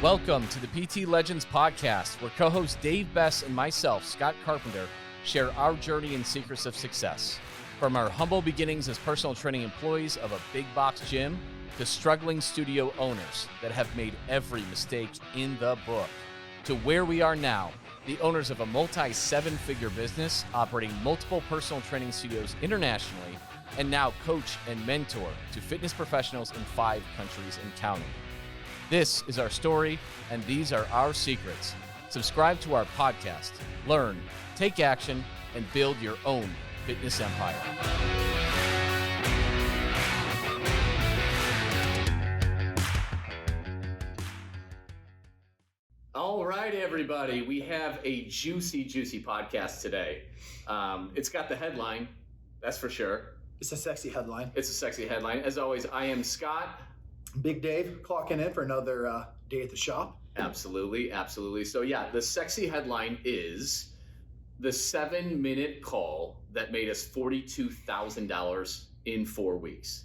Welcome to the PT Legends podcast, where co-host Dave Bess and myself, Scott Carpenter, share our journey and secrets of success. From our humble beginnings as personal training employees of a big box gym to struggling studio owners that have made every mistake in the book, to where we are now, the owners of a multi-seven-figure business operating multiple personal training studios internationally, and now coach and mentor to fitness professionals in 5 countries and counting. This is our story, and these are our secrets. Subscribe to our podcast, learn, take action, and build your own fitness empire. All right, everybody, we have a juicy podcast today. It's got the headline, that's for sure. It's a sexy headline. It's a sexy headline. As always, I am Scott. Big Dave clocking in for another day at the shop. Absolutely. So yeah, the sexy headline is the 7-minute call that made us $42,000 in 4 weeks.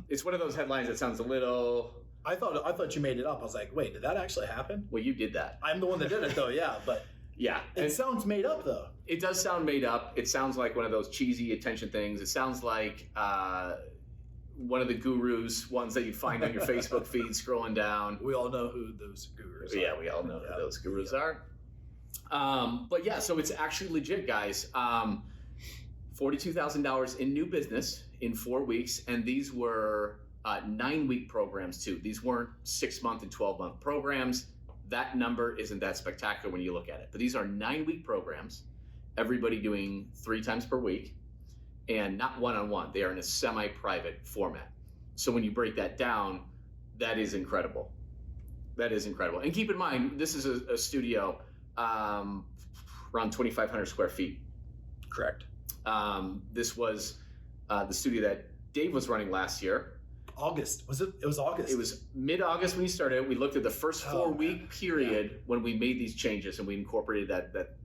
It's one of those headlines that sounds a little... I thought you made it up. I was like, wait, did that actually happen? Well, you did that. I'm the one that did it though, yeah, but yeah. It sounds made up though. It does sound made up. It sounds like one of those cheesy attention things. It sounds like one of the gurus, ones that you find on your Facebook feed scrolling down. We all know who those gurus are. Yeah, we all know who those gurus are. But yeah, so it's actually legit, guys. $42,000 in new business in 4 weeks, and these were 9-week programs too. These weren't 6-month and 12-month programs. That number isn't that spectacular when you look at it. But these are 9-week programs, everybody doing 3 times per week. And not one-on-one. They are in a semi-private format. So when you break that down, that is incredible. And keep in mind, this is a studio around 2,500 square feet. Correct. This was the studio that Dave was running last year. August. Was it? It was August. It was mid-August when you started. We looked at the first 4-week period when we made these changes, and we incorporated that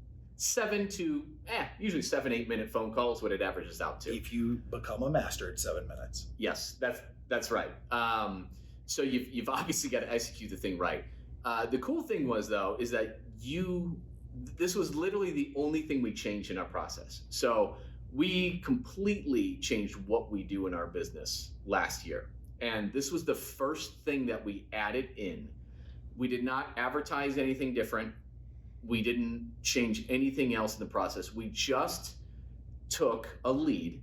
usually 7-8 minute phone calls, what it averages out to. If you become a master at 7 minutes. Yes, that's right. So you've obviously got to execute the thing right. The cool thing was though, is that this was literally the only thing we changed in our process. So we completely changed what we do in our business last year. And this was the first thing that we added in. We did not advertise anything different. We didn't change anything else in the process. We just took a lead,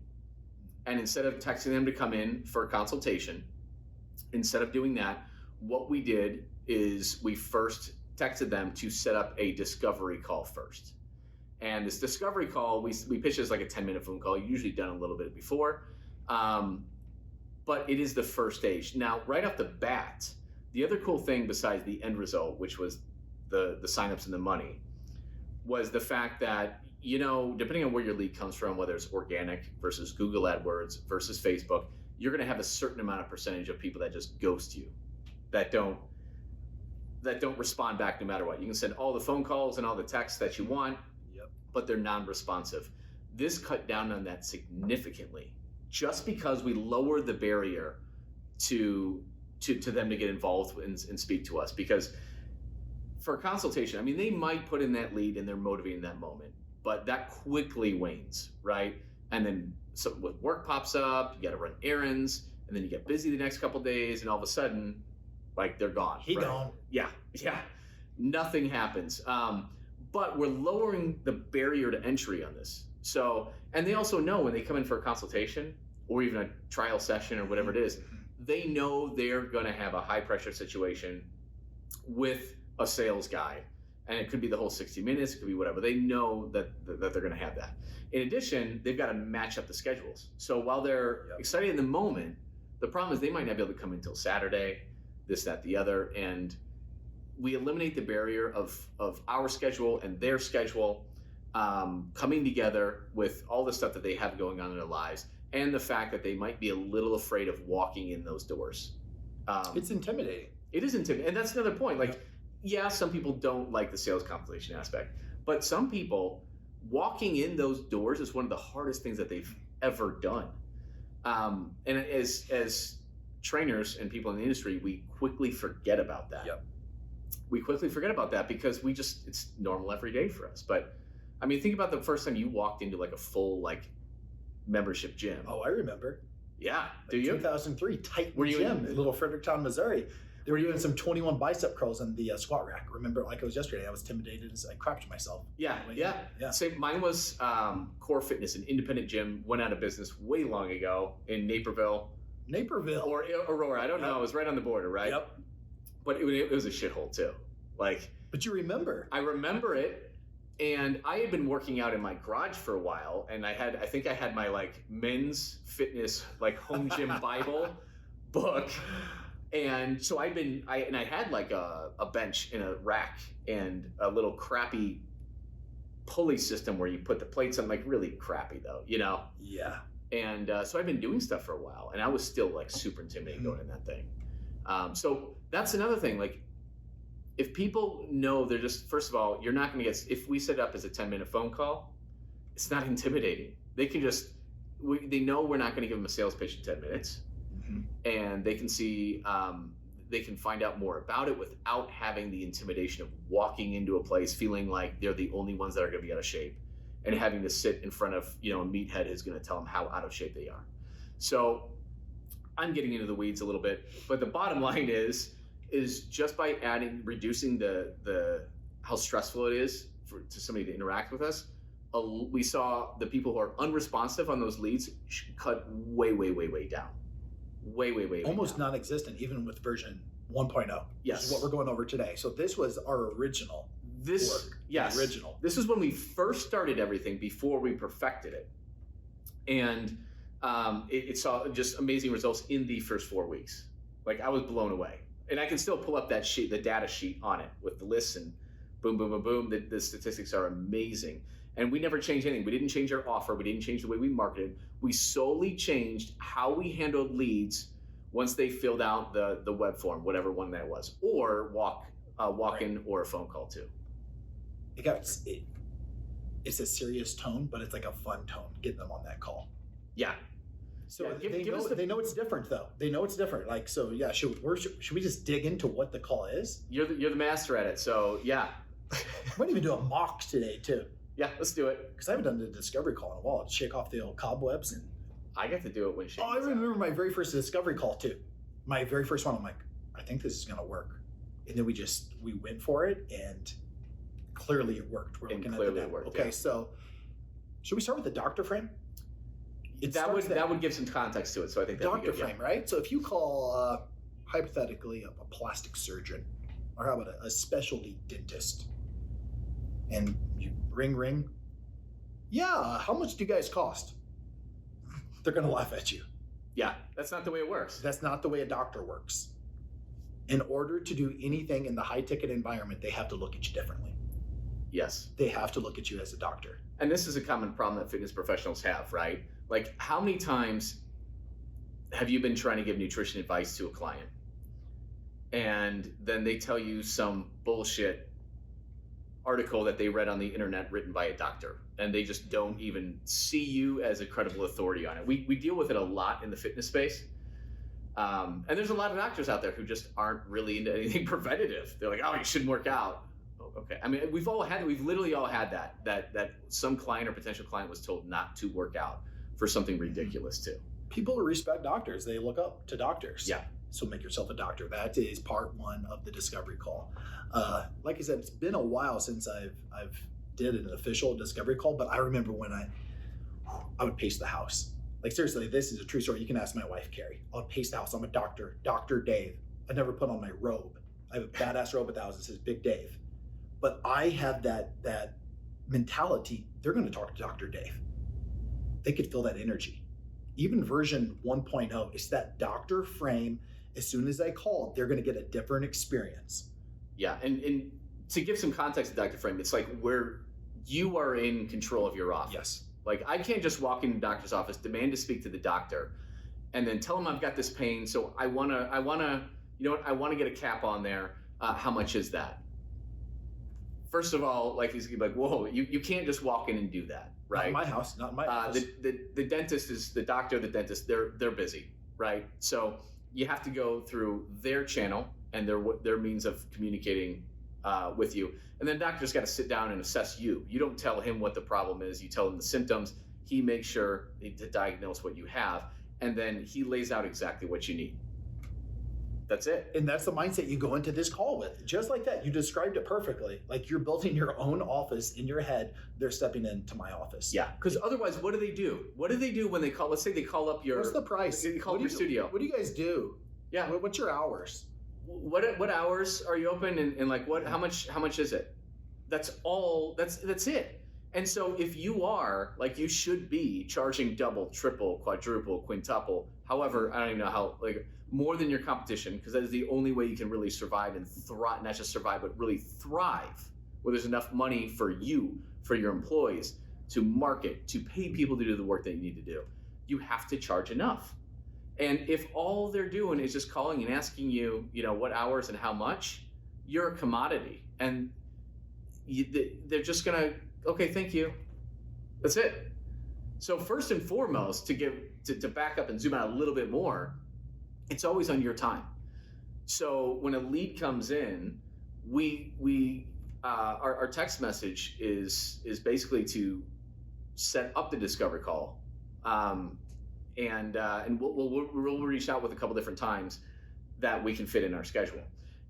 and instead of texting them to come in for a consultation, instead of doing that, what we did is we first texted them to set up a discovery call first. And this discovery call, we pitched it as like a 10-minute phone call, usually done a little bit before, but it is the first stage. Now, right off the bat, the other cool thing besides the end result, which was the signups and the money, was the fact that, depending on where your lead comes from, whether it's organic versus Google AdWords versus Facebook, you're going to have a certain amount of percentage of people that just ghost you, that don't respond back no matter what. You can send all the phone calls and all the texts that you want, but they're non-responsive. This cut down on that significantly, just because we lowered the barrier to them to get involved and speak to us. Because for a consultation, they might put in that lead and they're motivating that moment, but that quickly wanes, right? And then work pops up, you got to run errands, and then you get busy the next couple of days, and all of a sudden, they're gone. Gone. Yeah. Nothing happens. But we're lowering the barrier to entry on this. So, and they also know when they come in for a consultation or even a trial session or whatever it is, they know they're going to have a high pressure situation with a sales guy, and it could be the whole 60 minutes, it could be whatever. They know that they're going to have that. In addition, they've got to match up the schedules. So while they're excited in the moment, the problem is they might not be able to come in until Saturday, this, that, the other, and we eliminate the barrier of our schedule and their schedule coming together with all the stuff that they have going on in their lives, and the fact that they might be a little afraid of walking in those doors. It's intimidating. It is intimidating, and that's another point. Some people don't like the sales compensation aspect, but some people, walking in those doors is one of the hardest things that they've ever done. And as trainers and people in the industry, we quickly forget about that. we quickly forget about that because it's normal every day for us. But I mean, think about the first time you walked into like a full like membership gym. Oh, I remember. Yeah. Do Like you? 2003 Titan Were you Gym in- in Little Fredericktown, Missouri. They were doing some 21 bicep curls on the squat rack. Remember, like it was yesterday. I was intimidated as I crapped myself. Yeah. Like, Yeah. yeah. Same. Mine was Core Fitness, an independent gym, went out of business way long ago in Naperville Naperville. or Aurora. I don't know. It was right on the border, right? Yep. But it was a shithole too. Like, But you remember. I remember it, and I had been working out in my garage for a while, and I think I had my like men's fitness like home gym Bible book, and so I had like a bench in a rack and a little crappy pulley system where you put the plates on, like really crappy though, you know. Yeah. And so I've been doing stuff for a while, and I was still like super intimidated going in that thing. So that's another thing. Like, if people know, they're just, first of all, you're not going to get, if we set up as a 10-minute phone call, it's not intimidating. They can just, they know we're not going to give them a sales pitch in 10 minutes. Mm-hmm. And they can see, they can find out more about it without having the intimidation of walking into a place feeling like they're the only ones that are going to be out of shape and having to sit in front of, a meathead who's going to tell them how out of shape they are. So I'm getting into the weeds a little bit, but the bottom line is just by reducing the how stressful it is to somebody to interact with us, we saw the people who are unresponsive on those leads cut way down. Way Almost down. non-existent, even with version 1.0. Yes. Which is what we're going over today. So this was our original work. Yes. The original. This is when we first started everything before we perfected it. And it saw just amazing results in the first 4 weeks. Like, I was blown away. And I can still pull up that sheet, the data sheet on it with the lists and boom, boom, boom, boom. The statistics are amazing. And we never changed anything. We didn't change our offer. We didn't change the way we marketed. We solely changed how we handled leads once they filled out the web form, whatever one that was, or walk-in or a phone call too. It's a serious tone, but it's like a fun tone, getting them on that call. Yeah. So Yeah, they know it's different, though. They know it's different. Like, so yeah, should we just dig into what the call is? You're the master at it, so yeah. I might even do a mock today too, Yeah, let's do it. because I haven't done the discovery call in a while. Shake off the old cobwebs and. I get to do it when she. Oh, I remember my very first discovery call too. My very first one. I'm like, I think this is gonna work, and then we went for it, and clearly it worked. We're looking at the data. Worked. Okay, yeah. So should we start with the doctor frame? That would give some context to it. So I think that'd Doctor be good, frame, right? So if you call hypothetically a plastic surgeon, or how about a specialty dentist, and you ring, yeah, how much do you guys cost? They're gonna laugh at you. Yeah, that's not the way it works. That's not the way a doctor works. In order to do anything in the high ticket environment, they have to look at you differently. Yes. They have to look at you as a doctor. And this is a common problem that fitness professionals have, right? Like, how many times have you been trying to give nutrition advice to a client and then they tell you some bullshit article that they read on the internet written by a doctor, and they just don't even see you as a credible authority on it? We deal with it a lot in the fitness space. And there's a lot of doctors out there who just aren't really into anything preventative. They're like, oh, you shouldn't work out. Oh, okay. I mean, we've literally all had that some client or potential client was told not to work out for something ridiculous too. People who respect doctors, they look up to doctors. Yeah. So make yourself a doctor. That is part one of the discovery call. Like I said, it's been a while since I've did an official discovery call, but I remember when I would pace the house. Like, seriously, this is a true story. You can ask my wife, Carrie. I would pace the house. I'm a doctor, Dr. Dave. I never put on my robe. I have a badass robe at the house that says Big Dave. But I have that mentality. They're going to talk to Dr. Dave. They could feel that energy. Even version 1.0, it's that doctor frame. As soon as I call, they're going to get a different experience. Yeah, and to give some context to Dr. Frame, it's like where you are in control of your office. Yes. Like, I can't just walk into the doctor's office, demand to speak to the doctor, and then tell him I've got this pain, so I wanna, you know what, I wanna get a cap on there. How much is that? First of all, like, he's like, whoa, you can't just walk in and do that, right? Not in my house, not in my office. The dentist is the doctor, the dentist, they're busy, right? So you have to go through their channel and their means of communicating with you. And then the doctor's got to sit down and assess you. You don't tell him what the problem is. You tell him the symptoms. He makes sure to diagnose what you have. And then he lays out exactly what you need. That's it. And that's the mindset you go into this call with. Just like that. You described it perfectly. Like you're building your own office in your head. They're stepping into my office. Yeah. Because otherwise, what do they do? What do they do when they call? Let's say they call up your. What's the price? They call up your studio. What do you guys do? Yeah. What's your hours? What hours are you open, and like what? How much is it? That's all. That's it. And so if you are like you should be charging double, triple, quadruple, quintuple, however, I don't even know how, like more than your competition, because that is the only way you can really survive and thrive, not just survive, but really thrive, where there's enough money for you, for your employees, to market, to pay people to do the work that you need to do. You have to charge enough. And if all they're doing is just calling and asking you, what hours and how much, you're a commodity. And they're just going to, okay, thank you. That's it. So first and foremost, to back up and zoom out a little bit more, it's always on your time. So when a lead comes in, our text message is basically to set up the discovery call. And we'll reach out with a couple different times that we can fit in our schedule.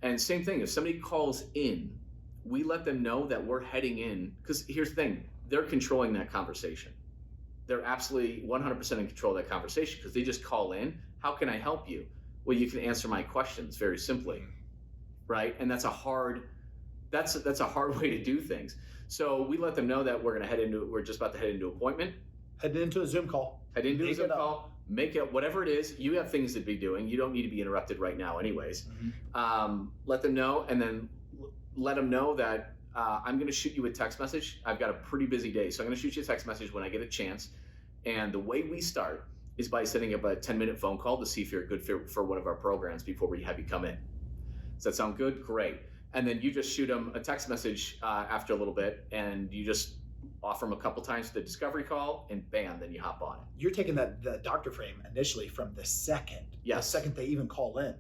And same thing, if somebody calls in, we let them know that we're heading in, because here's the thing, they're controlling that conversation. They're absolutely 100% in control of that conversation because they just call in. How can I help you? Well, you can answer my questions very simply, right? And that's a hard way to do things. So we let them know that we're just about to head into an appointment. Heading into a Zoom call. Head into a Zoom call. Make it whatever it is. You have things to be doing. You don't need to be interrupted right now, anyways. Mm-hmm. Let them know, and then let them know that I'm going to shoot you a text message. I've got a pretty busy day, so I'm going to shoot you a text message when I get a chance. And the way we start is by setting up a 10-minute phone call to see if you're a good fit for one of our programs before we have you come in. Does that sound good? Great. And then you just shoot them a text message after a little bit, and you just offer them a couple times the discovery call, and bam, then you hop on it. You're taking that doctor frame initially from the second they even call in.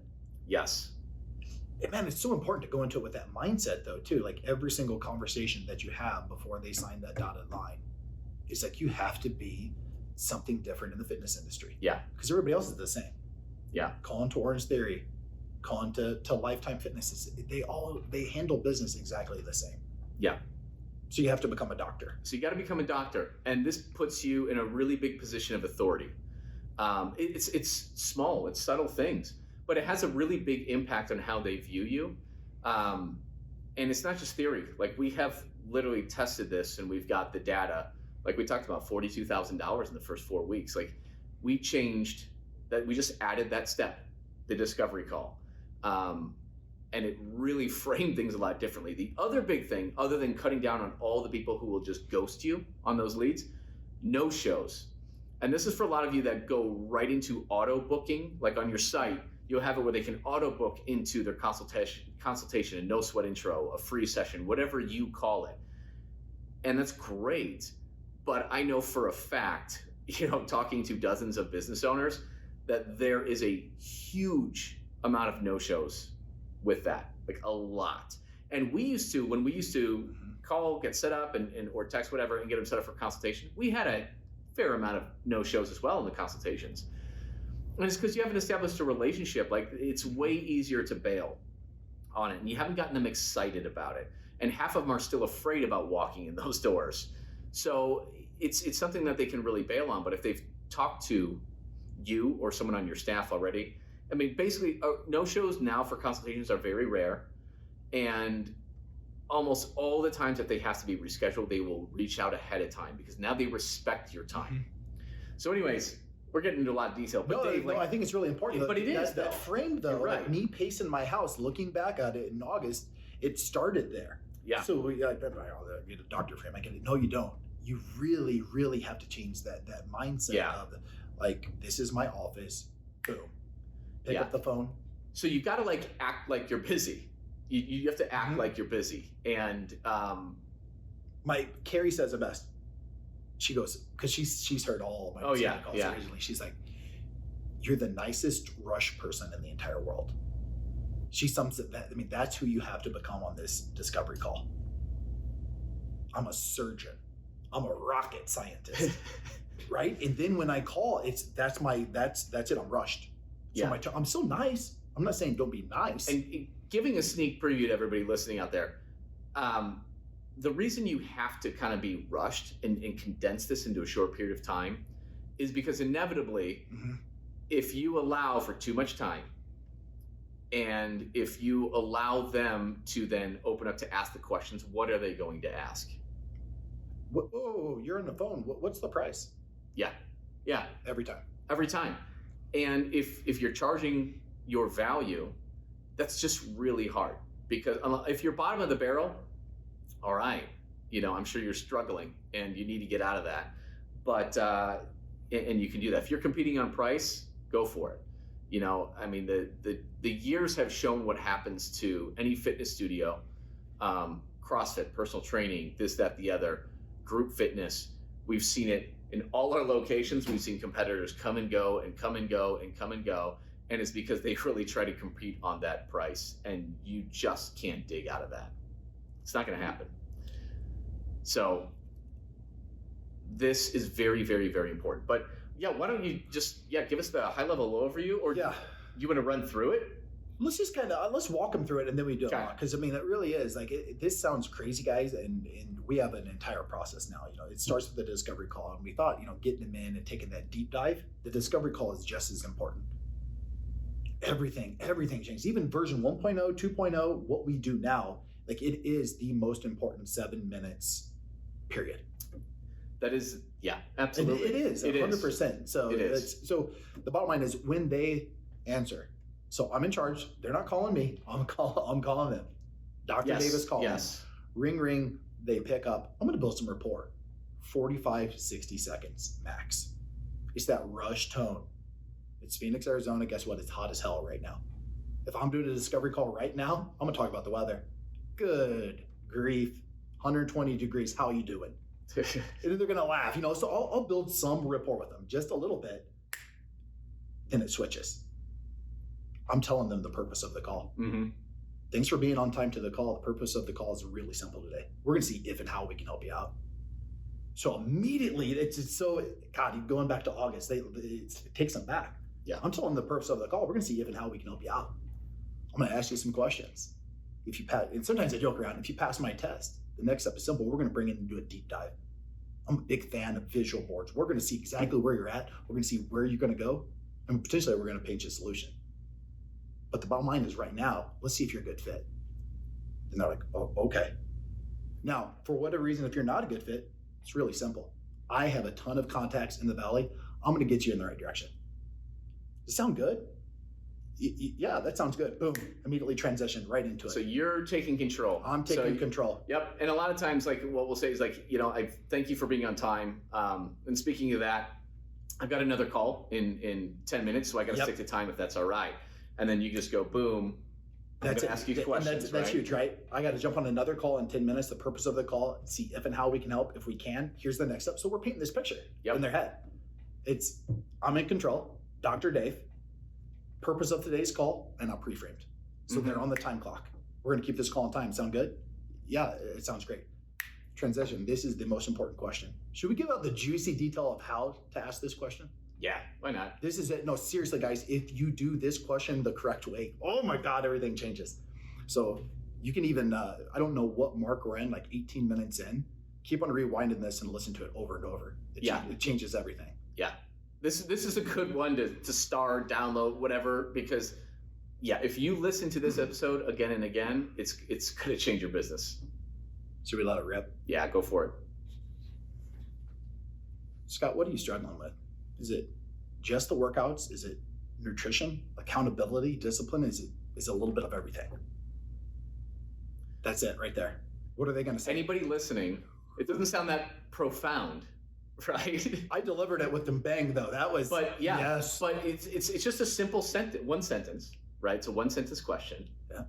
Yes. And man, it's so important to go into it with that mindset though too. Like every single conversation that you have before they sign that dotted line, it's like you have to be something different in the fitness industry. Yeah. Because everybody else is the same. Yeah. Calling to Orange Theory, calling to Lifetime Fitness, they handle business exactly the same. Yeah. So you have to become a doctor. So you got to become a doctor, and this puts you in a really big position of authority. It's small, it's subtle things, but it has a really big impact on how they view you. And it's not just theory. Like we have literally tested this, and we've got the data. Like we talked about $42,000 in the first 4 weeks. Like we changed that. We just added that step, the discovery call. And it really framed things a lot differently. The other big thing, other than cutting down on all the people who will just ghost you on those leads, no shows. And this is for a lot of you that go right into auto booking. Like on your site, you'll have it where they can auto book into their consultation, a no sweat intro, a free session, whatever you call it. And that's great. But I know for a fact, talking to dozens of business owners, that there is a huge amount of no-shows with that, like a lot. And when we used to call, get set up and or text whatever and get them set up for consultation, we had a fair amount of no-shows as well in the consultations. And it's because you haven't established a relationship. Like it's way easier to bail on it, and you haven't gotten them excited about it. And half of them are still afraid about walking in those doors. So it's something that they can really bail on. But if they've talked to you or someone on your staff already, I mean, basically, no-shows now for consultations are very rare, and almost all the times that they have to be rescheduled, they will reach out ahead of time because now they respect your time. Mm-hmm. So anyways, we're getting into a lot of detail. But Dave, I think it's really important. But it is, that frame, though, right. Like me pacing my house, looking back at it in August, it started there. Yeah. So I get a doctor frame. I get it. No, you don't. You really, really have to change that mindset of like, this is my office. Boom. Pick up the phone. So you got to act like you're busy. You have to act like you're busy. And Carrie says it best. She goes, because she's heard all of my calls originally. She's like, you're the nicest rush person in the entire world. She sums it that. I mean, that's who you have to become on this discovery call. I'm a surgeon. I'm a rocket scientist, right? And then when I call, that's it. I'm rushed. So Yeah. I'm still nice. I'm not saying don't be nice. And giving a sneak preview to everybody listening out there, the reason you have to kind of be rushed and condense this into a short period of time is because inevitably, if you allow for too much time, and if you allow them to then open up to ask the questions, what are they going to ask? Whoa, you're on the phone. What's the price? Yeah. Every time. Every time. And if you're charging your value, that's just really hard, because if you're bottom of the barrel, all right, I'm sure you're struggling and you need to get out of that. But and you can do that. If you're competing on price, go for it. I mean, the years have shown what happens to any fitness studio, CrossFit, personal training, this, that, the other, group fitness. We've seen it in all our locations. We've seen competitors come and go and come and go and come and go. And it's because they really try to compete on that price, and you just can't dig out of that. It's not going to happen. So this is very, very, very important. But yeah, why don't you just give us the high level overview, or you want to run through it? Let's just let's walk them through it, and then we do it. Because I mean, it really is like this sounds crazy, guys, and we have an entire process now. It starts with the discovery call, and we thought getting them in and taking that deep dive. The discovery call is just as important. Everything changed. Even version 1.0, 2.0, what we do now, like it is the most important 7 minutes, period. That is, absolutely. And it is 100%. So it is. So the bottom line is when they answer. So I'm in charge. They're not calling me. I'm calling them. Dr. Davis calling. Yes. Ring, ring. They pick up. I'm going to build some rapport. 45, 60 seconds max. It's that rush tone. It's Phoenix, Arizona. Guess what? It's hot as hell right now. If I'm doing a discovery call right now, I'm going to talk about the weather. Good grief. 120 degrees. How you doing? And then they're going to laugh, so I'll build some rapport with them, just a little bit. Then it switches. I'm telling them the purpose of the call. Mm-hmm. Thanks for being on time to the call. The purpose of the call is really simple today. We're going to see if and how we can help you out. So immediately, it's so, God, going back to August, it takes them back. Yeah. I'm telling them the purpose of the call. We're going to see if and how we can help you out. I'm going to ask you some questions. If you pass, and sometimes I joke around, if you pass my test, the next step is simple. We're going to bring in and do a deep dive. I'm a big fan of visual boards. We're going to see exactly where you're at. We're going to see where you're going to go. And potentially we're going to paint you a solution. But the bottom line is right now, let's see if you're a good fit. And they're like, oh, okay. Now, for whatever reason, if you're not a good fit, it's really simple. I have a ton of contacts in the Valley. I'm going to get you in the right direction. Does it sound good? Yeah, that sounds good. Boom. Immediately transition right into it. So you're taking control. I'm taking control. Yep. And a lot of times, like what we'll say is like, I thank you for being on time. And speaking of that, I've got another call in 10 minutes, so I got to stick to time if that's all right. And then you just go, boom. That's it. Ask you questions. That's huge, right? I got to jump on another call in 10 minutes. The purpose of the call, see if and how we can help. If we can, here's the next step. So we're painting this picture in their head. I'm in control. Dr. Dave. Purpose of today's call, and I'll pre-framed. So they're on the time clock. We're going to keep this call on time. Sound good? Yeah, it sounds great. Transition. This is the most important question. Should we give out the juicy detail of how to ask this question? Yeah, why not? This is it. No, seriously, guys, if you do this question the correct way, oh my God, everything changes. So you can even, I don't know what mark we're in, like 18 minutes in, keep on rewinding this and listen to it over and over. It changes everything. Yeah. This is a good one to start, download, whatever, because if you listen to this episode again and again, it's going to change your business. Should we let it rip? Yeah, go for it. Scott, what are you struggling with? Is it just the workouts? Is it nutrition, accountability, discipline? Is it a little bit of everything? That's it right there. What are they going to say? Anybody listening, it doesn't sound that profound, right? I delivered it with them bang though. That was, yes. But it's just a simple sentence, one sentence, right? It's a one sentence question. Yeah.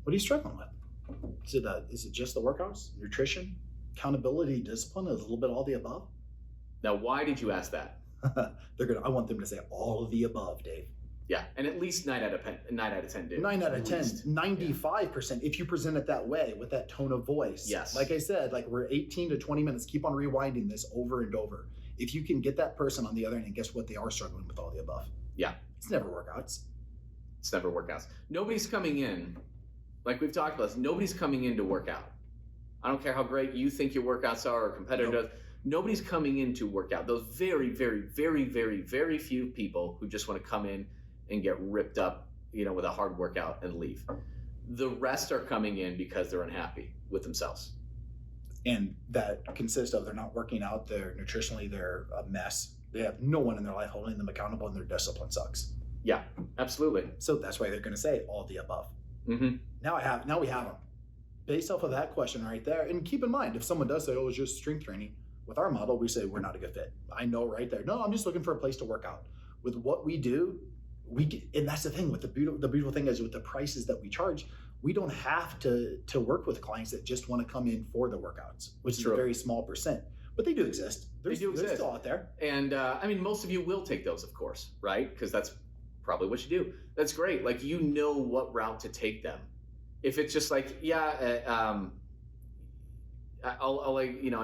What are you struggling with? Is it just the workouts, nutrition, accountability, discipline? Is a little bit all the above? Now, why did you ask that? I want them to say all of the above, Dave. Yeah, and at least 9 out of 10 do. 9 out of At 10, least. 95% if you present it that way with that tone of voice. Yes. Like I said, like we're 18 to 20 minutes, keep on rewinding this over and over. If you can get that person on the other end, and guess what? They are struggling with all the above. Yeah. It's never workouts. It's never workouts. Nobody's coming in, like we've talked about, nobody's coming in to work out. I don't care how great you think your workouts are or a competitor does. Nobody's coming in to work out. Those very, very, very, very, very few people who just want to come in and get ripped up, with a hard workout and leave. The rest are coming in because they're unhappy with themselves. And that consists of they're not working out, they're nutritionally, they're a mess. They have no one in their life holding them accountable, and their discipline sucks. Yeah, absolutely. So that's why they're going to say all the above. Mm-hmm. Now we have them. Based off of that question right there, and keep in mind, if someone does say, oh, it's just strength training, with our model, we say we're not a good fit. I know right there. No, I'm just looking for a place to work out. With what we do, and that's the thing with the beautiful thing is with the prices that we charge, we don't have to work with clients that just want to come in for the workouts, which is a very small percent. But they do exist. They're still out there. And most of you will take those, of course, right? Because that's probably what you do. That's great. Like, what route to take them. If it's just like, I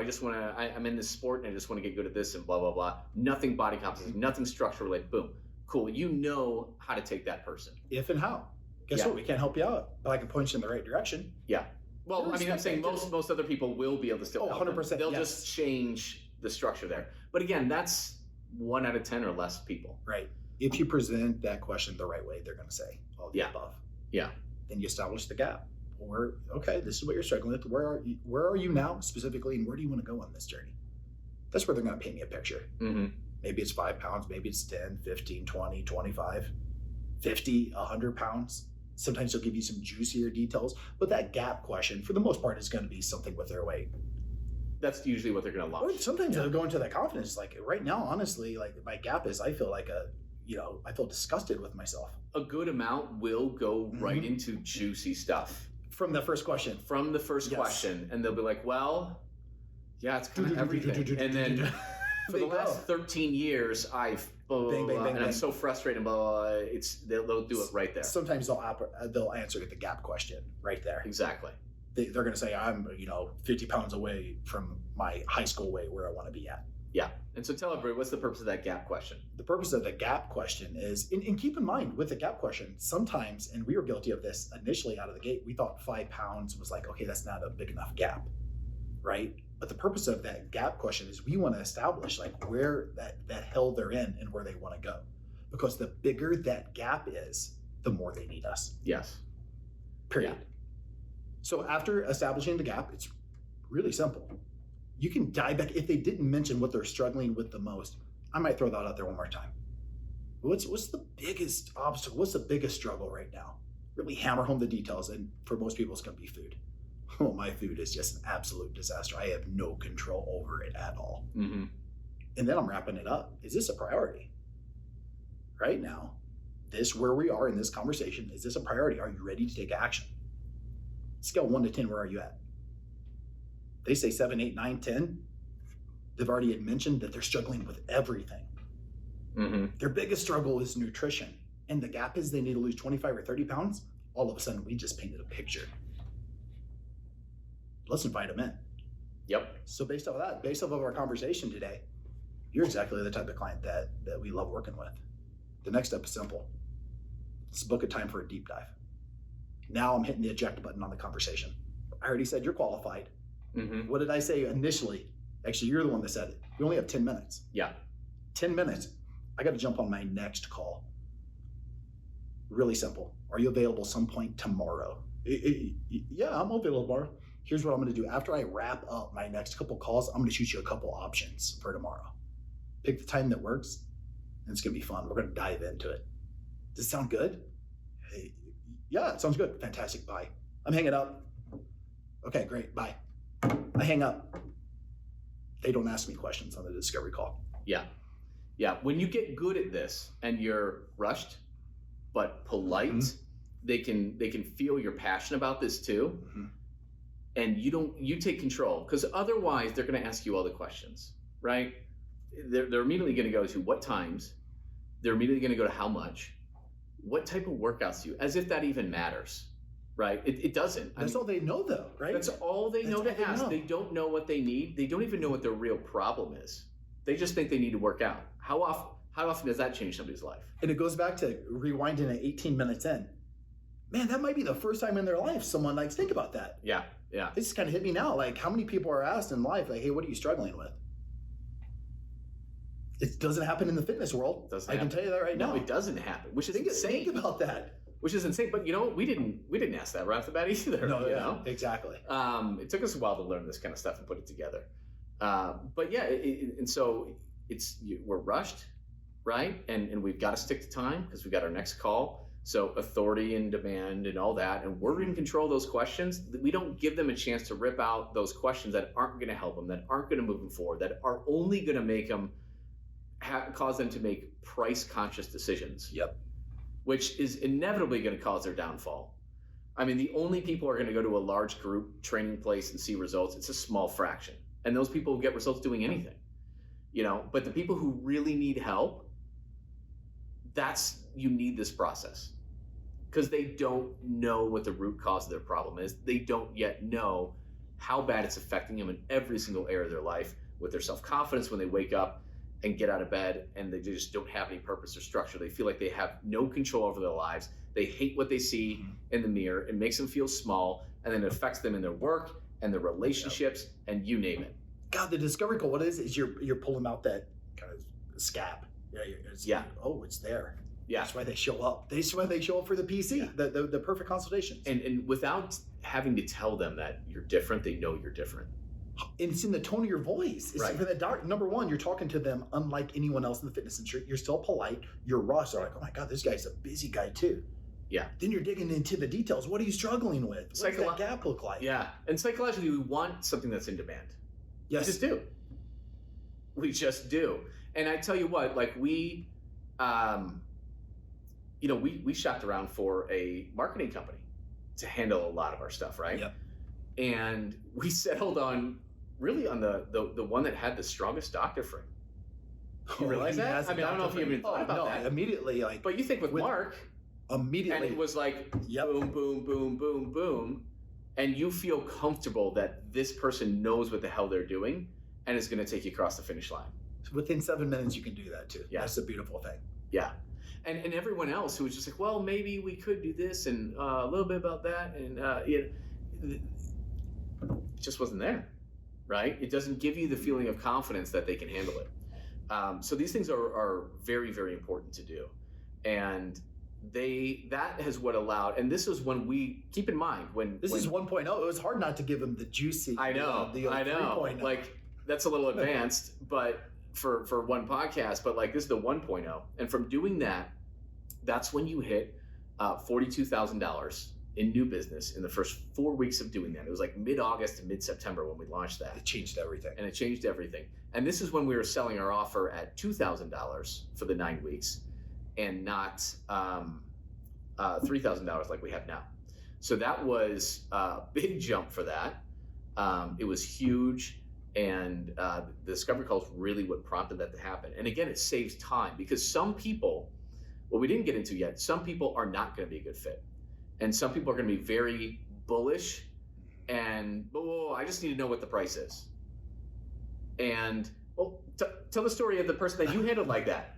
just want to, I'm in this sport and I just want to get good at this and blah, blah, blah. Nothing body composition, nothing structure related. Boom. Cool. You know how to take that person. If and how. Guess what? We can't help you out, but I can point you in the right direction. Yeah. Well, I'm saying most other people will be able to still help 100%. them. They'll just change the structure there. But again, that's 1 out of 10 or less people. Right. If you present that question the right way, they're going to say all the above. Yeah. Then you establish the gap. Or, okay, this is what you're struggling with. Where are you now specifically, and where do you want to go on this journey? That's where they're going to paint me a picture. Mm-hmm. Maybe it's 5 pounds, maybe it's 10, 15, 20, 25, 50, 100 pounds. Sometimes they'll give you some juicier details, but that gap question, for the most part, is going to be something with their weight. That's usually what they're going to launch. Or sometimes they'll go into that confidence. Like right now, honestly, like my gap is, I feel like I feel disgusted with myself. A good amount will go right into juicy stuff. From the first question. From the first question. And they'll be like, well, yeah, it's kind of everything. And then for the last 13 years, I've and I'm so frustrated. They'll do it right there. Sometimes they'll answer the gap question right there. Exactly. They're going to say, I'm 50 pounds away from my high school weight where I want to be at. Yeah. And so tell everybody, what's the purpose of that gap question? The purpose of the gap question is, and keep in mind with the gap question, sometimes, and we were guilty of this initially out of the gate, we thought 5 pounds was like, okay, that's not a big enough gap, right? But the purpose of that gap question is we want to establish like where that hill they're in and where they want to go. Because the bigger that gap is, the more they need us. Yes. Period. Yeah. So after establishing the gap, it's really simple. You can dive back. If they didn't mention what they're struggling with the most, I might throw that out there one more time. What's the biggest obstacle? What's the biggest struggle right now? Really hammer home the details. And for most people, it's going to be food. Oh, my food is just an absolute disaster. I have no control over it at all. Mm-hmm. And then I'm wrapping it up. Is this a priority? Right now, where we are in this conversation, is this a priority? Are you ready to take action? Scale 1 to 10, where are you at? They say 7, 8, 9, 10. They've already mentioned that they're struggling with everything. Mm-hmm. Their biggest struggle is nutrition. And the gap is they need to lose 25 or 30 pounds. All of a sudden, we just painted a picture. Let's invite them in. Yep. So based off of that, based off of our conversation today, you're exactly the type of client that we love working with. The next step is simple. Let's book a time for a deep dive. Now I'm hitting the eject button on the conversation. I already said you're qualified. Mm-hmm. What did I say initially? Actually, you're the one that said it. We only have 10 minutes. Yeah. 10 minutes. I got to jump on my next call. Really simple. Are you available some point tomorrow? Yeah, I'm available tomorrow. Here's what I'm going to do. After I wrap up my next couple calls, I'm going to shoot you a couple options for tomorrow. Pick the time that works, and it's going to be fun. We're going to dive into it. Does it sound good? Hey, yeah, it sounds good. Fantastic. Bye. I'm hanging up. Okay, great. Bye. I hang up. They don't ask me questions on the discovery call. Yeah. Yeah. When you get good at this and you're rushed but polite, Mm-hmm. they can feel you're passionate about this too. Mm-hmm. And you take control, because otherwise they're going to ask you all the questions, right? They're immediately going to go to what times. They're immediately going to go to how much. what type of workouts do you, as if that even matters, right? It doesn't. That's all they know, though, right? That's all they know to ask. They don't know what they need. They don't even know what their real problem is. They just think they need to work out. How often does that change somebody's life? And it goes back to rewinding at 18 minutes in. Man, that might be the first time in their life someone likes, think about that. Yeah. This just kind of hit me now. Like, how many people are asked in life, like, hey, what are you struggling with? It doesn't happen in the fitness world. I can tell you that right now. No, it doesn't happen, which is insane. Think about that. Which is insane. But we didn't ask that right off the bat either. No, exactly. It took us a while to learn this kind of stuff and put it together. But yeah, and so we're rushed, right? And we've got to stick to time because we've got our next call. So authority and demand and all that, and we're in control of those questions. We don't give them a chance to rip out those questions that aren't going to help them, that aren't going to move them forward, that are only going to make them cause them to make price-conscious decisions. Yep. Which is inevitably going to cause their downfall. I mean, the only people who are going to go to a large group training place and see results, it's a small fraction. And those people will get results doing anything. But the people who really need help, you need this process. Because they don't know what the root cause of their problem is. They don't yet know how bad it's affecting them in every single area of their life, with their self-confidence when they wake up and get out of bed and they just don't have any purpose or structure. They feel like they have no control over their lives. They hate what they see in the mirror. It makes them feel small, and then it affects them in their work and their relationships and you name it. God, the discovery call, what it is you're pulling out that kind of scab. Yeah. Oh, it's there. Yeah. That's why they show up. That's why they show up for the PC, the perfect consultations. And without having to tell them that you're different, they know you're different. And it's in the tone of your voice. It's right. For that number one, you're talking to them unlike anyone else in the fitness industry. You're still polite. You're rushed. They're like, oh my God, this guy's a busy guy too. Yeah. Then you're digging into the details. What are you struggling with? What does that gap look like? Yeah. And psychologically, we want something that's in demand. Yes. We just do. And I tell you what, like we shopped around for a marketing company to handle a lot of our stuff, right? Yep. And we settled on the one that had the strongest doctor frame. You realize that? I mean, I don't know if you even thought about that. Immediately, but you think with Mark, immediately, and it was like boom, boom, boom, boom, boom, and you feel comfortable that this person knows what the hell they're doing and is going to take you across the finish line. Within 7 minutes, you can do that too. Yeah. That's a beautiful thing. Yeah. And everyone else who was just like, well, maybe we could do this and a little bit about that, and it just wasn't there, right? It doesn't give you the feeling of confidence that they can handle it. So these things are very, very important to do, and that has what allowed. And this was when we keep in mind when this is 1.0. It was hard not to give them the juicy. I know. 3.0. Like that's a little advanced, but for one podcast. But like this is the 1.0, and from doing that, that's when you hit $42,000 in new business in the first 4 weeks of doing that. It was like mid-August to mid-September when we launched that. It changed everything. And this is when we were selling our offer at $2,000 for the 9 weeks and not $3,000 like we have now. So that was a big jump for that. It was huge. And the discovery call is really what prompted that to happen. And again, it saves time because some people, what we didn't get into yet, some people are not going to be a good fit. And some people are going to be very bullish and, I just need to know what the price is. And, tell the story of the person that you handled like that.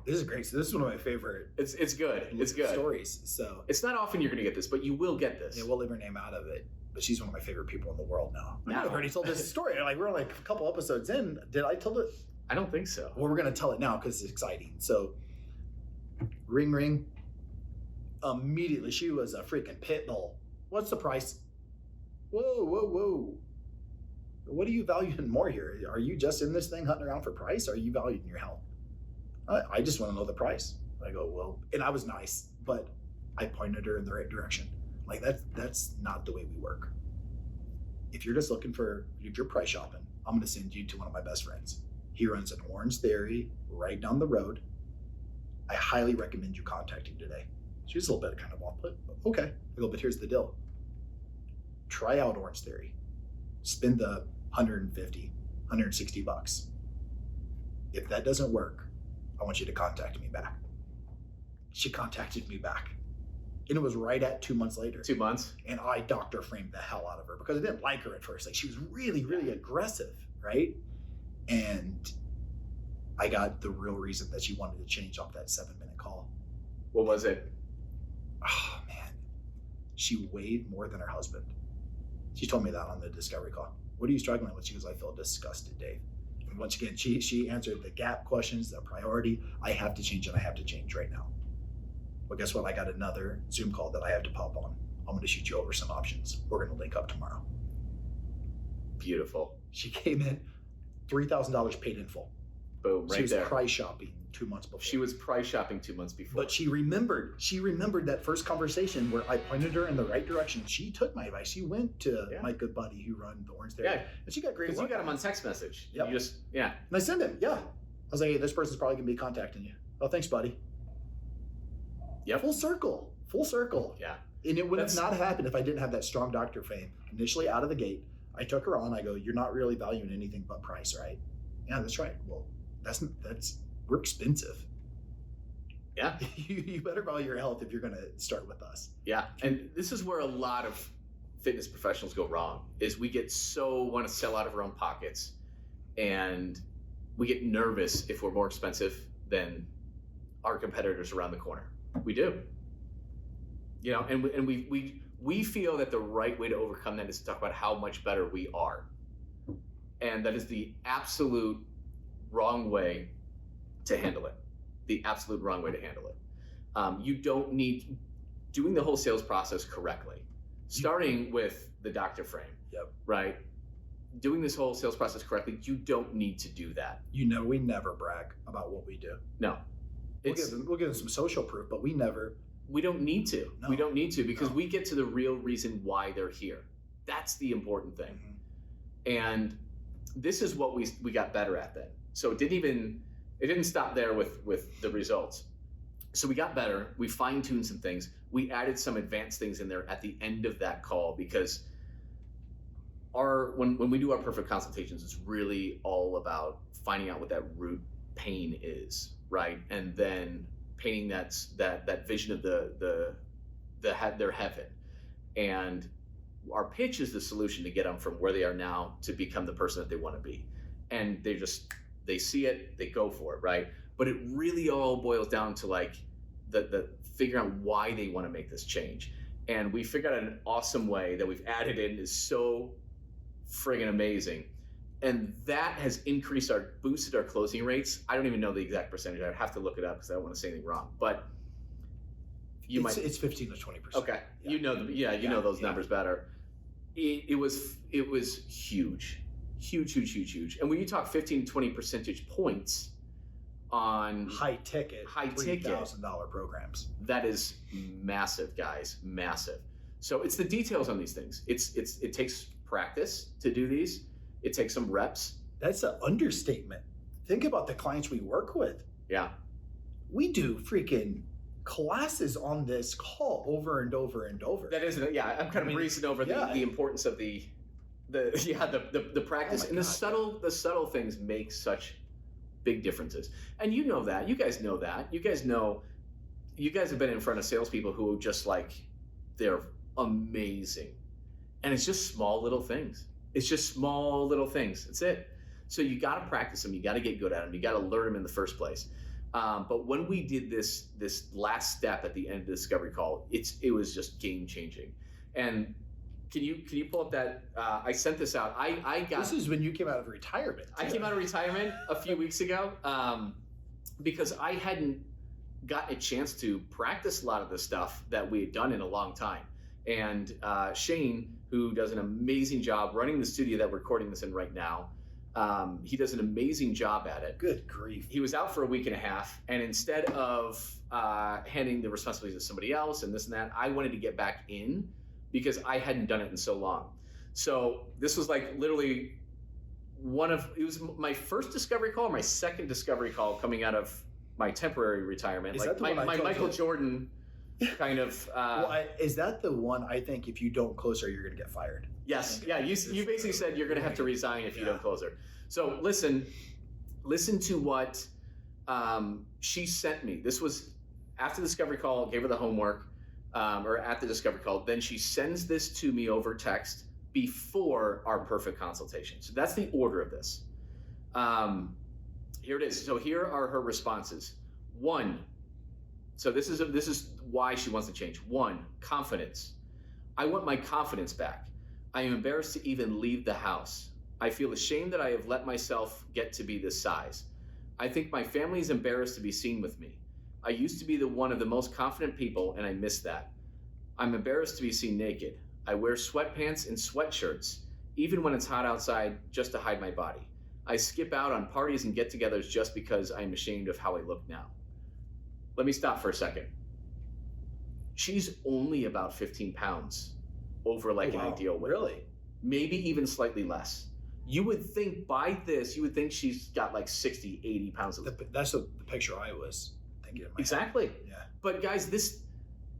This is great. So this is one of my favorite. It's good. It's good stories. So it's not often you're going to get this, but you will get this. Yeah, we'll leave her name out of it. But she's one of my favorite people in the world now. I've already told this story. Like we're like a couple episodes in. Did I tell it? I don't think so. Well, we're going to tell it now because it's exciting. So ring, ring. Immediately, she was a freaking pit bull. What's the price? Whoa. What are you valuing more here? Are you just in this thing hunting around for price? Or are you valuing your health? I just want to know the price. I go, well, and I was nice, but I pointed her in the right direction. Like that's not the way we work. If you're just looking if you're price shopping, I'm going to send you to one of my best friends. He runs an Orange Theory right down the road. I highly recommend you contacting today. She's a little bit kind of off put. Okay. I go, but here's the deal. Try out Orange Theory. Spend the $150, $160. If that doesn't work, I want you to contact me back. She contacted me back. And it was right at 2 months later. 2 months. And I doctor framed the hell out of her because I didn't like her at first. Like, she was really, really aggressive, right? And I got the real reason that she wanted to change off that 7-minute call. What was it? Oh, man. She weighed more than her husband. She told me that on the discovery call. What are you struggling with? She goes, I feel disgusted, Dave. And once again, she answered the gap questions, the priority. I have to change, and I have to change right now. Well, guess what? I got another Zoom call that I have to pop on. I'm going to shoot you over some options. We're going to link up tomorrow. Beautiful. She came in, $3,000 paid in full. Boom, right she was there. price shopping 2 months before. She was price shopping 2 months before. But she remembered that first conversation where I pointed her in the right direction. She took my advice. She went to my good buddy who run the Orange Therapy. Yeah. And she got great Because work. you got him on text message. Yep. You just, yeah. And I sent him, I was like, hey, this person's probably going to be contacting you. Oh, thanks, buddy. Yep. Full circle. Yeah. And it would have not happened if I didn't have that strong doctor fame. Initially, out of the gate, I took her on. I go, you're not really valuing anything but price, right? Yeah, that's right. Well, we're expensive. Yeah. You better value your health if you're going to start with us. Yeah. And this is where a lot of fitness professionals go wrong, is we want to sell out of our own pockets, and we get nervous if we're more expensive than our competitors around the corner. We do. You know, and we feel that the right way to overcome that is to talk about how much better we are. And that is the absolute wrong way to handle it. The absolute wrong way to handle it. You don't need doing the whole sales process correctly, starting with the doctor frame. Yep. Right. Doing this whole sales process correctly, you don't need to do that. You know, we never brag about what we do. No. We'll give them some social proof, but we don't need to. No. We don't need to, because we get to the real reason why they're here. That's the important thing. Mm-hmm. And this is what we got better at then. So it didn't stop there with the results. So we got better. We fine-tuned some things. We added some advanced things in there at the end of that call, because when we do our perfect consultations, it's really all about finding out what that root pain is, right? And then painting that vision of their heaven. And our pitch is the solution to get them from where they are now to become the person that they want to be. And they see it, they go for it, right? But it really all boils down to like the figuring out why they want to make this change. And we figured out an awesome way that we've added in is so friggin' amazing. And that has boosted our closing rates. I don't even know the exact percentage. I'd have to look it up because I don't want to say anything wrong. But it's 15 to 20%. Yeah. Okay, you know those numbers better. It was huge, and when you talk 15 to 20 percentage points on high ticket $3,000 programs, that is massive, guys, massive. So it's the details on these things. It takes practice to do these. It takes some reps. That's an understatement. Think about the clients we work with. Yeah. We do freaking classes on this call over and over and over. That isn't it. Yeah, I'm kind of breezing over the importance of the practice, and the subtle things make such big differences. And you know that. You guys know that. You guys have been in front of salespeople who just like, they're amazing. And it's just small little things. That's it. So you got to practice them. You got to get good at them. You got to learn them in the first place. But when we did this last step at the end of the discovery call, it was just game changing. And can you pull up that? I sent this out. I got. This is when you came out of retirement. I came out of retirement a few weeks ago because I hadn't gotten a chance to practice a lot of the stuff that we had done in a long time. And Shane, who does an amazing job running the studio that we're recording this in right now, he does an amazing job at it. Good grief. He was out for a week and a half, and instead of handing the responsibilities to somebody else and this and that, I wanted to get back in because I hadn't done it in so long. So this was like literally it was my first discovery call, my second discovery call coming out of my temporary retirement. Is like that the one my Michael Jordan kind of. Is that the one I think if you don't close her, you're going to get fired? Yes. Yeah. You basically said you're going to have to resign if you don't close her. So listen to what she sent me. This was after the discovery call, gave her the homework, or at the discovery call, then she sends this to me over text before our perfect consultation. So that's the order of this. Here it is. So here are her responses. 1, so this is why she wants to change. 1, confidence. I want my confidence back. I am embarrassed to even leave the house. I feel ashamed that I have let myself get to be this size. I think my family is embarrassed to be seen with me. I used to be one of the most confident people, and I miss that. I'm embarrassed to be seen naked. I wear sweatpants and sweatshirts, even when it's hot outside, just to hide my body. I skip out on parties and get-togethers just because I'm ashamed of how I look now. Let me stop for a second. She's only about 15 pounds over like an ideal weight. Really? Maybe even slightly less. You would think by this, you would think she's got like 60, 80 pounds of That's the picture I was thinking of. Exactly. Yeah. But guys, this,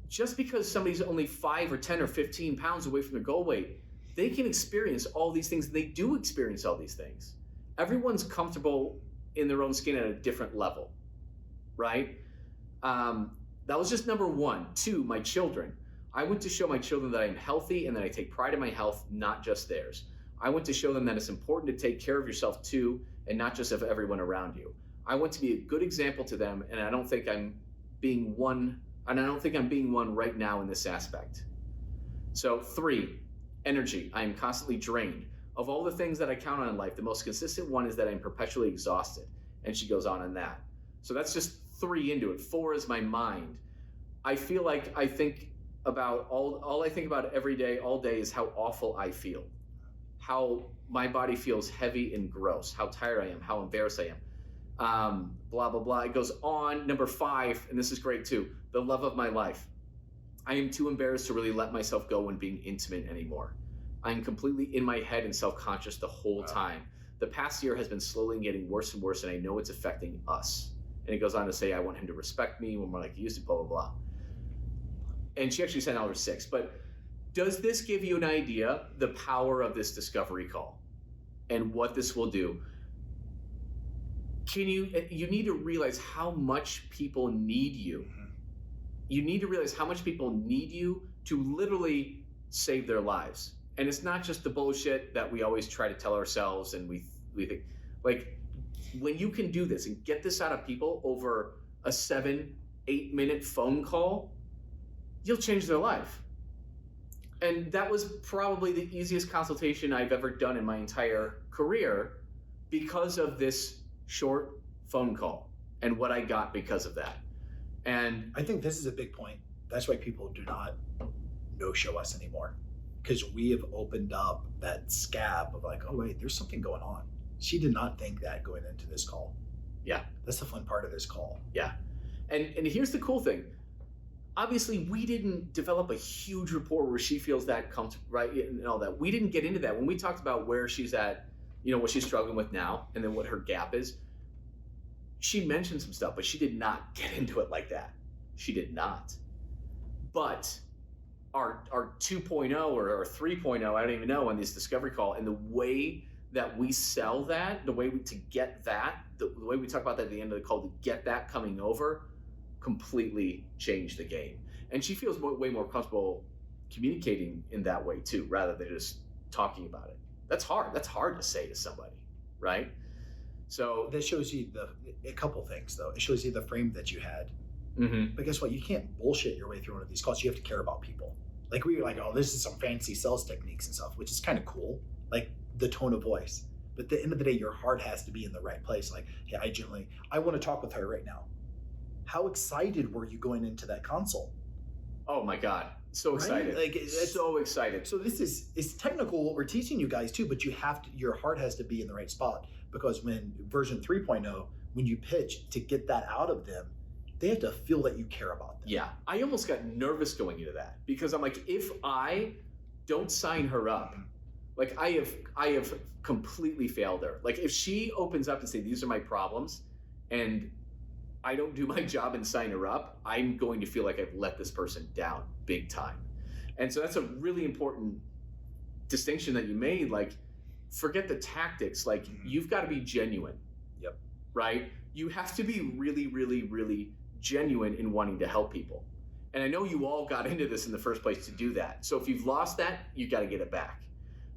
just because somebody's only 5 or 10 or 15 pounds away from their goal weight, they can experience all these things. They do experience all these things. Everyone's comfortable in their own skin at a different level, right? That was just number 1. 2, my children. I want to show my children that I'm healthy and that I take pride in my health, not just theirs. I want to show them that it's important to take care of yourself too, and not just of everyone around you. I want to be a good example to them, and I don't think I'm being one right now in this aspect. So 3, energy. I am constantly drained. Of all the things that I count on in life, the most consistent one is that I'm perpetually exhausted. And she goes on in that. So that's just 3 into it. 4 is my mind. I feel like I think about all I think about every day, all day, is how awful I feel. How my body feels heavy and gross, how tired I am, how embarrassed I am, blah, blah, blah. It goes on. Number 5, and this is great too, the love of my life. I am too embarrassed to really let myself go when being intimate anymore. I am completely in my head and self-conscious the whole time. The past year has been slowly getting worse and worse, and I know it's affecting us. And it goes on to say, I want him to respect me when we're like used to, blah, blah, blah. And she actually sent out her 6, but does this give you an idea the power of this discovery call and what this will do? You need to realize how much people need you. You need to realize how much people need you to literally save their lives. And it's not just the bullshit that we always try to tell ourselves, and we think, like, when you can do this and get this out of people over a 7-8 minute phone call, you'll change their life. And that was probably the easiest consultation I've ever done in my entire career because of this short phone call and what I got because of that. And I think this is a big point. That's why people do not no-show us anymore, because we have opened up that scab of like, oh wait, there's something going on. She did not think that going into this call. Yeah. That's the fun part of this call. Yeah. And here's the cool thing. Obviously, we didn't develop a huge rapport where she feels that comfortable, right, and all that. We didn't get into that. When we talked about where she's at, what she's struggling with now, and then what her gap is, she mentioned some stuff, but she did not get into it like that. She did not. But our 2.0 or 3.0, I don't even know, on this discovery call, and the way that we sell that, the way to get that, the way we talk about that at the end of the call, to get that coming over, completely changed the game. And she feels way more comfortable communicating in that way too, rather than just talking about it. That's hard. That's hard to say to somebody, right? So that shows you a couple things, though. It shows you the frame that you had. Mm-hmm. But guess what? You can't bullshit your way through one of these calls. You have to care about people. Like, we were like, oh, this is some fancy sales techniques and stuff, which is kind of cool. Like the tone of voice. But at the end of the day, your heart has to be in the right place. Like, hey, I want to talk with her right now. How excited were you going into that consult? Oh my God. So excited. Right? Like, so excited. So this is technical, what we're teaching you guys too, but your heart has to be in the right spot, because when version 3.0, when you pitch to get that out of them, they have to feel that you care about them. Yeah. I almost got nervous going into that, because I'm like, if I don't sign her up, like I have completely failed her. Like, if she opens up and say, these are my problems, and I don't do my job and sign her up, I'm going to feel like I've let this person down big time. And so that's a really important distinction that you made. Like, forget the tactics. Like, you've got to be genuine. Yep. Right? You have to be really, really, really genuine in wanting to help people. And I know you all got into this in the first place to do that. So if you've lost that, you got to get it back.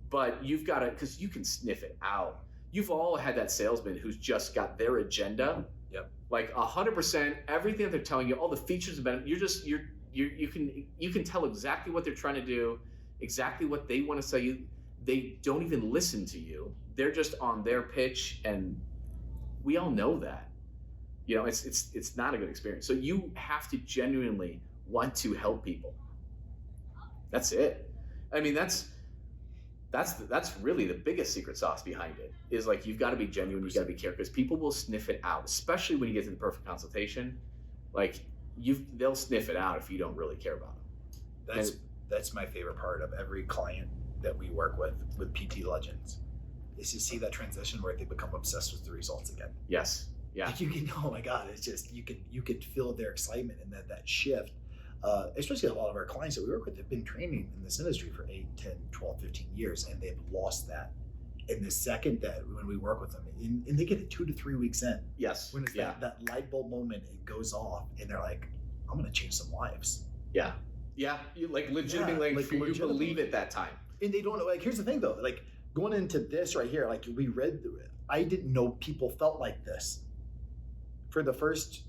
But you've got to, because you can sniff it out. You've all had that salesman who's just got their agenda. Yep. Like 100%, everything that they're telling you, all the features and benefits, you can tell exactly what they're trying to do, exactly what they want to sell you. They don't even listen to you. They're just on their pitch, and we all know that. You know, it's not a good experience. So you have to genuinely want to help people. That's it. I mean, that's really the biggest secret sauce behind it, is like, you've got to be genuine, you've got to be careful, because people will sniff it out, especially when you get to the perfect consultation. Like, they'll sniff it out if you don't really care about them. That's my favorite part of every client that we work with PT Legends, is to see that transition where they become obsessed with the results again. Yes. Yeah. Like, you can, oh my God, it's just, you can feel their excitement and that shift. Especially a lot of our clients that we work with have been training in this industry for 8, 10, 12, 15 years, and they've lost that. And the second that when we work with them, and they get it 2 to 3 weeks in. Yes. When it's that light bulb moment, it goes off, and they're like, I'm going to change some lives. Yeah. Yeah. You like legitimately, you believe it that time. And they don't know, like, here's the thing though, like going into this right here, like we read through it, I didn't know people felt like this. For the first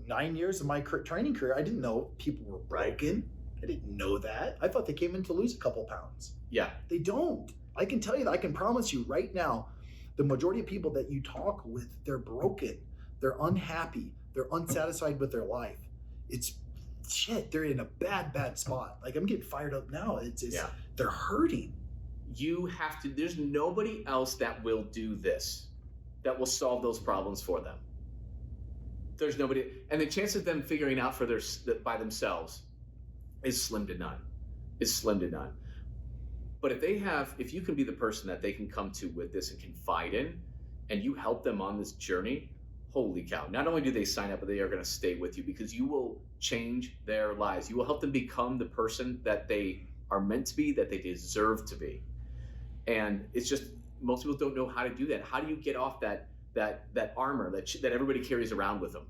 9 years of my training career, I didn't know people were broken. I didn't know that. I thought they came in to lose a couple pounds. Yeah. They don't. I can tell you that. I can promise you right now, the majority of people that you talk with, they're broken. They're unhappy. They're unsatisfied with their life. It's shit. They're in a bad spot. Like, I'm getting fired up now. They're hurting. You have to, there's nobody else that will do this, that will solve those problems for them. There's nobody, and the chance of them figuring out by themselves is slim to none. But if you can be the person that they can come to with this and confide in, and you help them on this journey, holy cow. Not only do they sign up, but they are going to stay with you, because you will change their lives. You will help them become the person that they are meant to be, that they deserve to be. And it's just, most people don't know how to do that. How do you get off that armor that everybody carries around with them,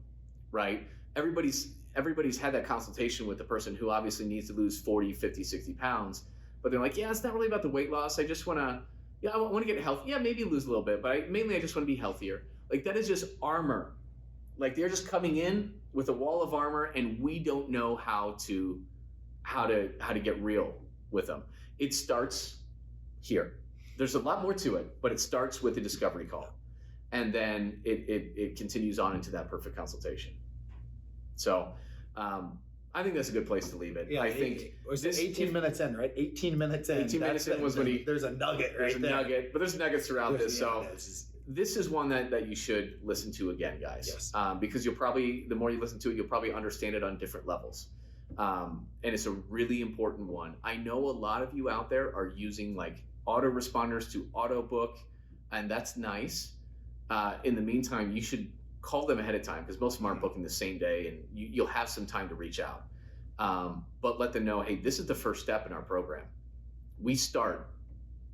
right? Everybody's had that consultation with the person who obviously needs to lose 40, 50, 60 pounds, but they're like, yeah, it's not really about the weight loss. I just want to, I want to get healthy. Yeah, maybe lose a little bit, but I just want to be healthier. Like, that is just armor. Like, they're just coming in with a wall of armor, and we don't know how to get real with them. It starts here. There's a lot more to it, but it starts with the discovery call. And then it continues on into that perfect consultation. So I think that's a good place to leave it. Yeah, I think was this 18 minutes in, right? 18 minutes in. 18 minutes in was when there's a nugget right there. There's a nugget, but there's nuggets throughout this. So this is one that you should listen to again, guys. Yes. Because the more you listen to it, you'll probably understand it on different levels. And it's a really important one. I know a lot of you out there are using like autoresponders to auto book, and that's nice. In the meantime, you should call them ahead of time, because most of them aren't booking the same day, and you'll have some time to reach out. But let them know, hey, this is the first step in our program. We start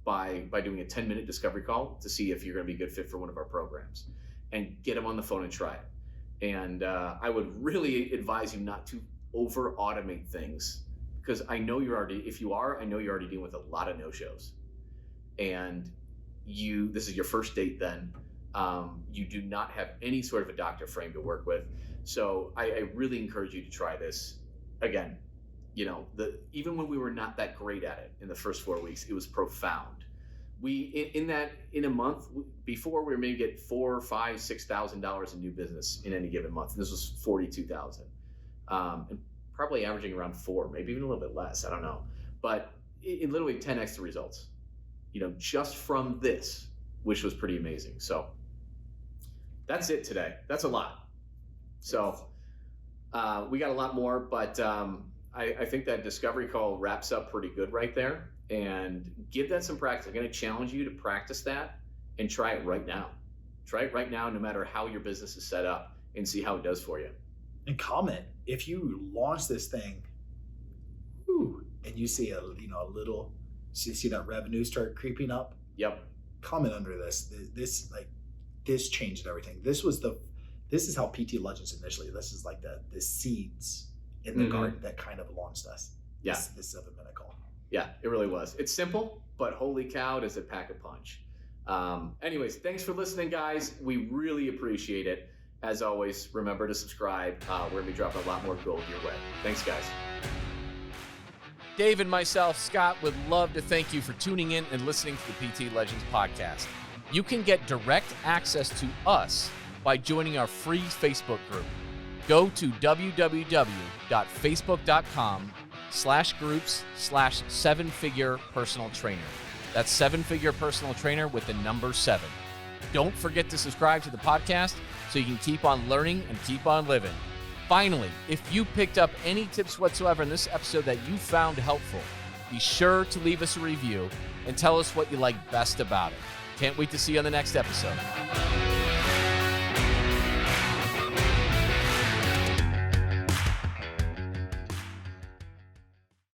by doing a 10-minute discovery call to see if you're going to be a good fit for one of our programs, and get them on the phone and try it. And I would really advise you not to over automate things, because I know you're already dealing with a lot of no-shows, and this is your first date then. You do not have any sort of a doctor frame to work with. So I really encourage you to try this. Again, even when we were not that great at it in the first 4 weeks, it was profound. In a month before, we were maybe get $4,000, $5,000, $6,000 in new business in any given month. And this was 42,000, and probably averaging around 4, maybe even a little bit less. I don't know, but it literally 10x the results, just from this, which was pretty amazing. So that's it today. That's a lot. So we got a lot more, but I think that discovery call wraps up pretty good right there. And give that some practice. I'm going to challenge you to practice that and try it right now. Try it right now, no matter how your business is set up, and see how it does for you. And comment if you launch this thing, and you see see that revenue start creeping up. Yep. Comment under this changed everything. This this is how PT Legends initially, this is like the seeds in the garden that kind of launched us. Yeah. This 7-minute call. Yeah, it really was. It's simple, but holy cow, does it pack a punch. Anyways, thanks for listening, guys. We really appreciate it. As always, remember to subscribe. We're going to be dropping a lot more gold your way. Thanks, guys. Dave and myself, Scott, would love to thank you for tuning in and listening to the PT Legends podcast. You can get direct access to us by joining our free Facebook group. Go to www.facebook.com/groups/7-figure personal trainer. That's 7-figure personal trainer with the number 7. Don't forget to subscribe to the podcast so you can keep on learning and keep on living. Finally, if you picked up any tips whatsoever in this episode that you found helpful, be sure to leave us a review and tell us what you like best about it. Can't wait to see you on the next episode.